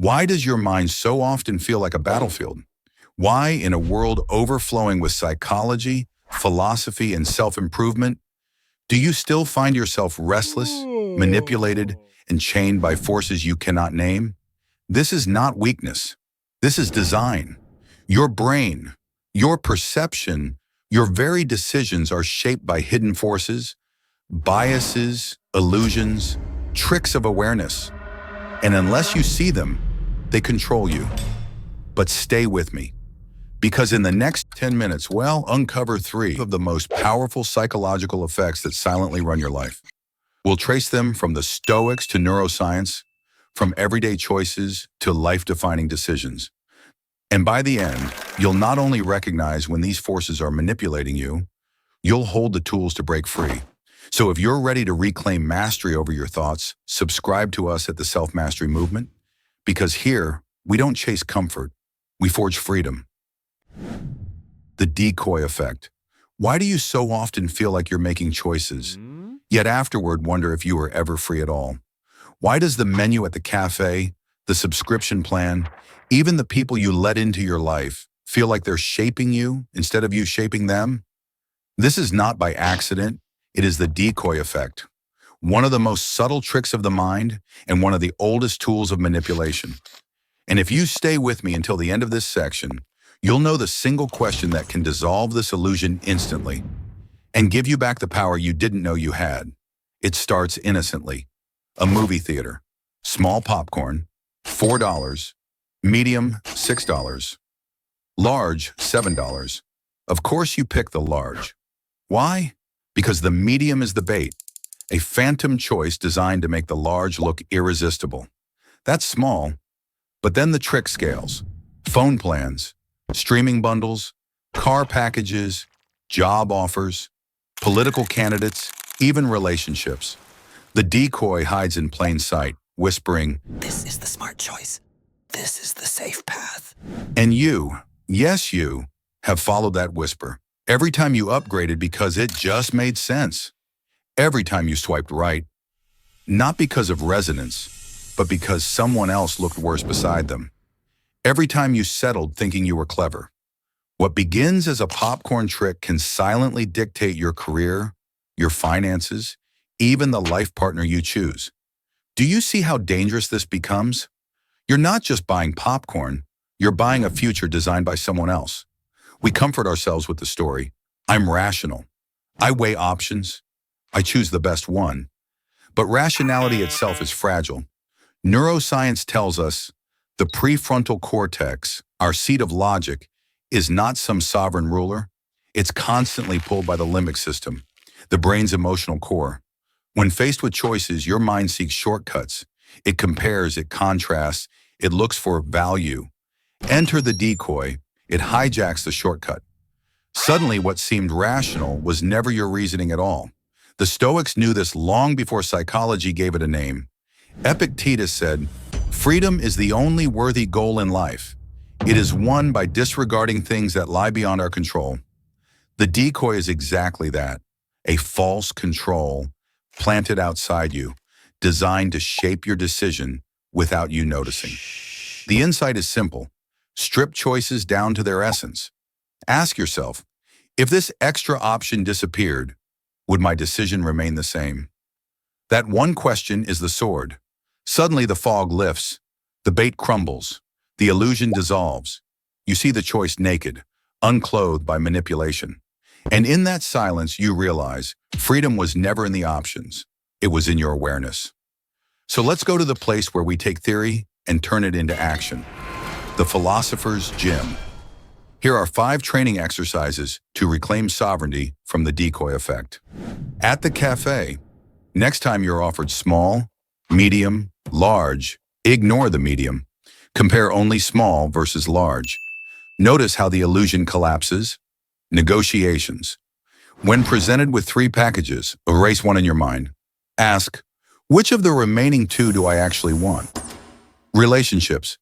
Why does your mind so often feel like a battlefield? Why, in a world overflowing with psychology, philosophy, and self-improvement, do you still find yourself restless, manipulated, and chained by forces you cannot name? This is not weakness. This is design. Your brain, your perception, your very decisions are shaped by hidden forces, biases, illusions, tricks of awareness. And unless you see them, they control you. But stay with me, because in the next 10 minutes, we'll uncover three of the most powerful psychological effects that silently run your life. We'll trace them from the Stoics to neuroscience, from everyday choices to life-defining decisions. And by the end, you'll not only recognize when these forces are manipulating you, you'll hold the tools to break free. So if you're ready to reclaim mastery over your thoughts, subscribe to us at the Self-Mastery Movement, because here, we don't chase comfort, we forge freedom. The decoy effect. Why do you so often feel like you're making choices, yet afterward wonder if you were ever free at all? Why does the menu at the cafe, the subscription plan, even the people you let into your life feel like they're shaping you instead of you shaping them? This is not by accident, it is the decoy effect. One of the most subtle tricks of the mind and one of the oldest tools of manipulation. And if you stay with me until the end of this section, you'll know the single question that can dissolve this illusion instantly and give you back the power you didn't know you had. It starts innocently. A movie theater. Small popcorn, $4. Medium, $6. Large, $7. Of course you pick the large. Why? Because the medium is the bait, a phantom choice designed to make the large look irresistible. That's small, but then the trick scales. Phone plans, streaming bundles, car packages, job offers, political candidates, even relationships. The decoy hides in plain sight, whispering, "This is the smart choice. This is the safe path." And you, yes you, have followed that whisper. Every time you upgraded because it just made sense. Every time you swiped right. Not because of resonance, but because someone else looked worse beside them. Every time you settled thinking you were clever. What begins as a popcorn trick can silently dictate your career, your finances, even the life partner you choose. Do you see how dangerous this becomes? You're not just buying popcorn, you're buying a future designed by someone else. We comfort ourselves with the story, I'm rational. I weigh options. I choose the best one. But rationality itself is fragile. Neuroscience tells us the prefrontal cortex, our seat of logic, is not some sovereign ruler. It's constantly pulled by the limbic system, the brain's emotional core. When faced with choices, your mind seeks shortcuts. It compares, it contrasts, it looks for value. Enter the decoy. It hijacks the shortcut. Suddenly, what seemed rational was never your reasoning at all. The Stoics knew this long before psychology gave it a name. Epictetus said, "Freedom is the only worthy goal in life. It is won by disregarding things that lie beyond our control." The decoy is exactly that, a false control planted outside you, designed to shape your decision without you noticing. The insight is simple. Strip choices down to their essence. Ask yourself, if this extra option disappeared, would my decision remain the same? That one question is the sword. Suddenly the fog lifts, the bait crumbles, the illusion dissolves. You see the choice naked, unclothed by manipulation. And in that silence, you realize freedom was never in the options. It was in your awareness. So let's go to the place where we take theory and turn it into action. The philosopher's gym. Here are 5 training exercises to reclaim sovereignty from the decoy effect. At the cafe, next time you're offered small, medium, large, ignore the medium. Compare only small versus large. Notice how the illusion collapses. Negotiations. When presented with 3 packages, erase one in your mind. Ask, which of the remaining 2 do I actually want? Relationships.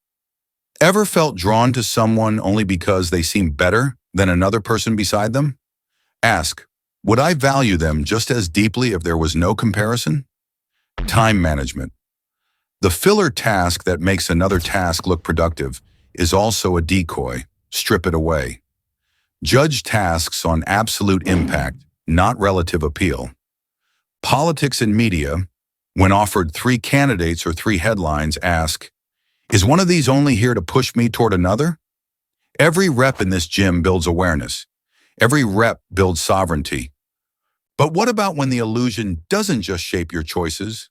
Ever felt drawn to someone only because they seem better than another person beside them? Ask, would I value them just as deeply if there was no comparison? Time management. The filler task that makes another task look productive is also a decoy. Strip it away. Judge tasks on absolute impact, not relative appeal. Politics and media, when offered 3 candidates or 3 headlines, ask, is one of these only here to push me toward another? Every rep in this gym builds awareness. Every rep builds sovereignty. But what about when the illusion doesn't just shape your choices,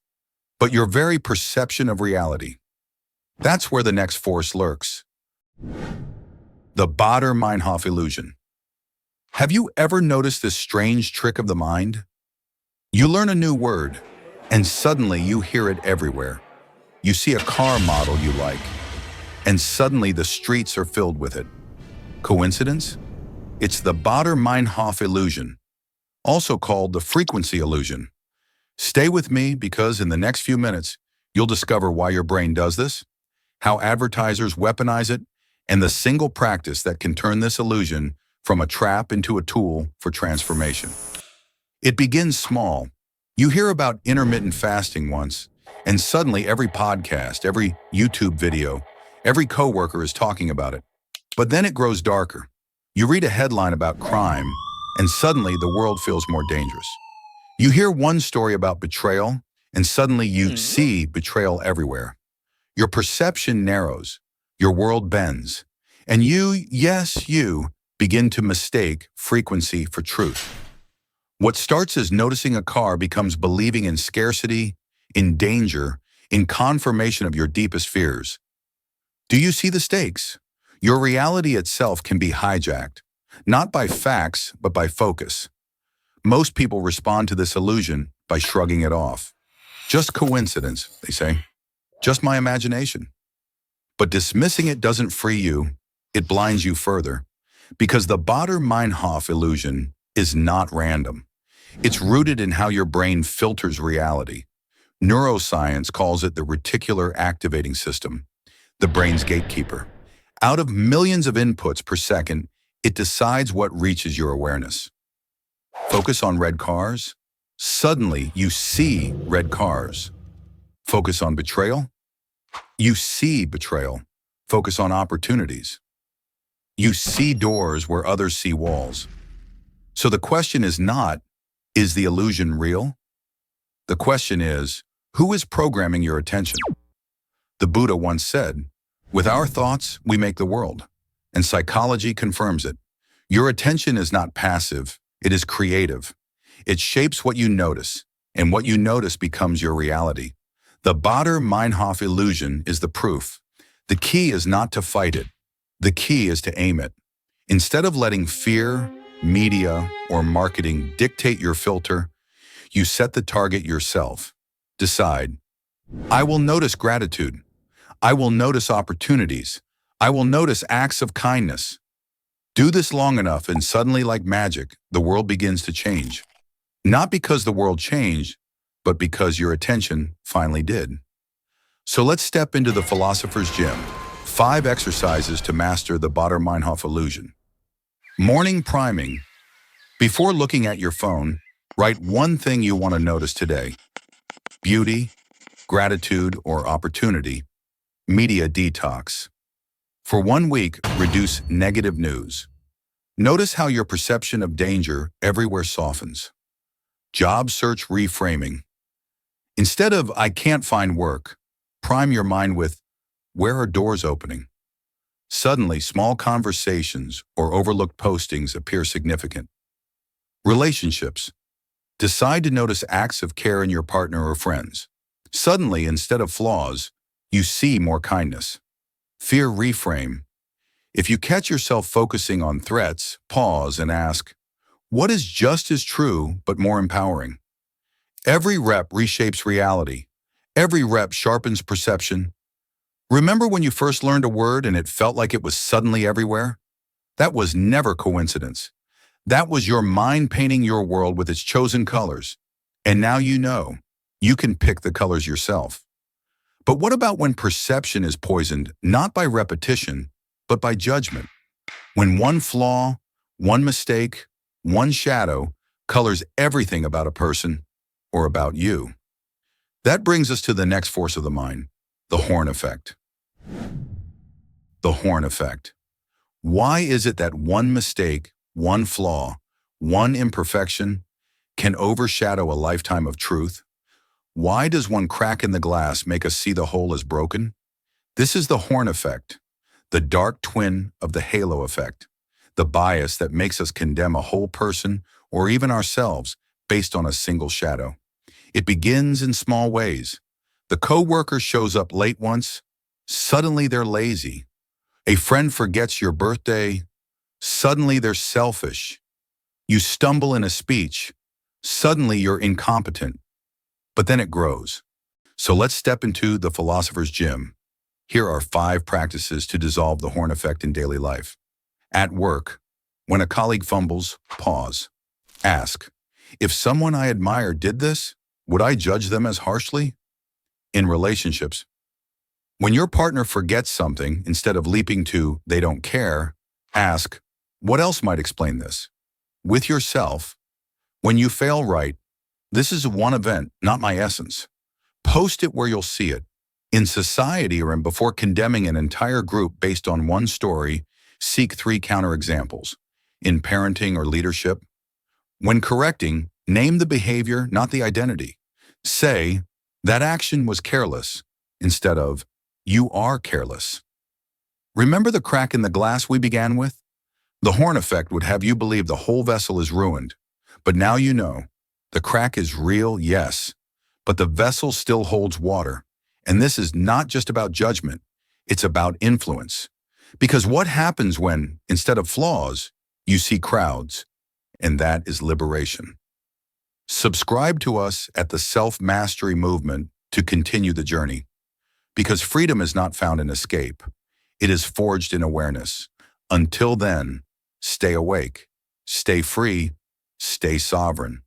but your very perception of reality? That's where the next force lurks. The Baader-Meinhof illusion. Have you ever noticed this strange trick of the mind? You learn a new word, and suddenly you hear it everywhere. You see a car model you like, and suddenly the streets are filled with it. Coincidence? It's the Baader-Meinhof illusion, also called the frequency illusion. Stay with me because in the next few minutes, you'll discover why your brain does this, how advertisers weaponize it, and the single practice that can turn this illusion from a trap into a tool for transformation. It begins small. You hear about intermittent fasting once, and suddenly every podcast, every YouTube video, every coworker is talking about it. But then it grows darker. You read a headline about crime, and suddenly the world feels more dangerous. You hear one story about betrayal, and suddenly you see betrayal everywhere. Your perception narrows, your world bends, and you, yes, you, begin to mistake frequency for truth. What starts as noticing a car becomes believing in scarcity, in danger, in confirmation of your deepest fears. Do you see the stakes? Your reality itself can be hijacked, not by facts, but by focus. Most people respond to this illusion by shrugging it off. Just coincidence, they say. Just my imagination. But dismissing it doesn't free you, it blinds you further. Because the Baader-Meinhof illusion is not random. It's rooted in how your brain filters reality. Neuroscience calls it the reticular activating system, the brain's gatekeeper. Out of millions of inputs per second, it decides what reaches your awareness. Focus on red cars. Suddenly, you see red cars. Focus on betrayal. You see betrayal. Focus on opportunities. You see doors where others see walls. So the question is not, is the illusion real? The question is, who is programming your attention? The Buddha once said, with our thoughts, we make the world. And psychology confirms it. Your attention is not passive, it is creative. It shapes what you notice, and what you notice becomes your reality. The Baader-Meinhof illusion is the proof. The key is not to fight it. The key is to aim it. Instead of letting fear, media, or marketing dictate your filter, you set the target yourself. Decide, I will notice gratitude. I will notice opportunities. I will notice acts of kindness. Do this long enough and suddenly, like magic, the world begins to change. Not because the world changed, but because your attention finally did. So let's step into the philosopher's gym. 5 exercises to master the Baader-Meinhof illusion. Morning priming. Before looking at your phone, write one thing you want to notice today. Beauty, gratitude, or opportunity. Media detox. For 1 week, reduce negative news. Notice how your perception of danger everywhere softens. Job search reframing. Instead of, I can't find work, prime your mind with, where are doors opening? Suddenly, small conversations or overlooked postings appear significant. Relationships. Decide to notice acts of care in your partner or friends. Suddenly, instead of flaws, you see more kindness. Fear reframe. If you catch yourself focusing on threats, pause and ask, what is just as true but more empowering? Every rep reshapes reality. Every rep sharpens perception. Remember when you first learned a word and it felt like it was suddenly everywhere? That was never coincidence. That was your mind painting your world with its chosen colors. And now you know, you can pick the colors yourself. But what about when perception is poisoned, not by repetition, but by judgment? When one flaw, one mistake, one shadow colors everything about a person or about you. That brings us to the next force of the mind, The horn effect. The horn effect. Why is it that one mistake, one flaw, one imperfection can overshadow a lifetime of truth? Why does one crack in the glass make us see the whole as broken? This is the horn effect, the dark twin of the halo effect, the bias that makes us condemn a whole person or even ourselves based on a single shadow. It begins in small ways. The coworker shows up late once, suddenly they're lazy. A friend forgets your birthday, suddenly they're selfish. You stumble in a speech, suddenly you're incompetent. But then it grows. So let's step into the philosopher's gym. Here are 5 practices to dissolve the horn effect in daily life. At work, when a colleague fumbles, pause. Ask, if someone I admire did this, would I judge them as harshly? In relationships, when your partner forgets something, instead of leaping to they don't care, ask, what else might explain this? With yourself, when you fail right, this is one event, not my essence. Post it where you'll see it. In society or before condemning an entire group based on one story, seek 3 counterexamples. In parenting or leadership, when correcting, name the behavior, not the identity. Say, that action was careless, instead of, you are careless. Remember the crack in the glass we began with? The horn effect would have you believe the whole vessel is ruined. But now you know, the crack is real, yes, but the vessel still holds water. And this is not just about judgment, it's about influence. Because what happens when, instead of flaws, you see crowds? And that is liberation. Subscribe to us at the Self-Mastery Movement to continue the journey. Because freedom is not found in escape. It is forged in awareness. Until then, stay awake, stay free, stay sovereign.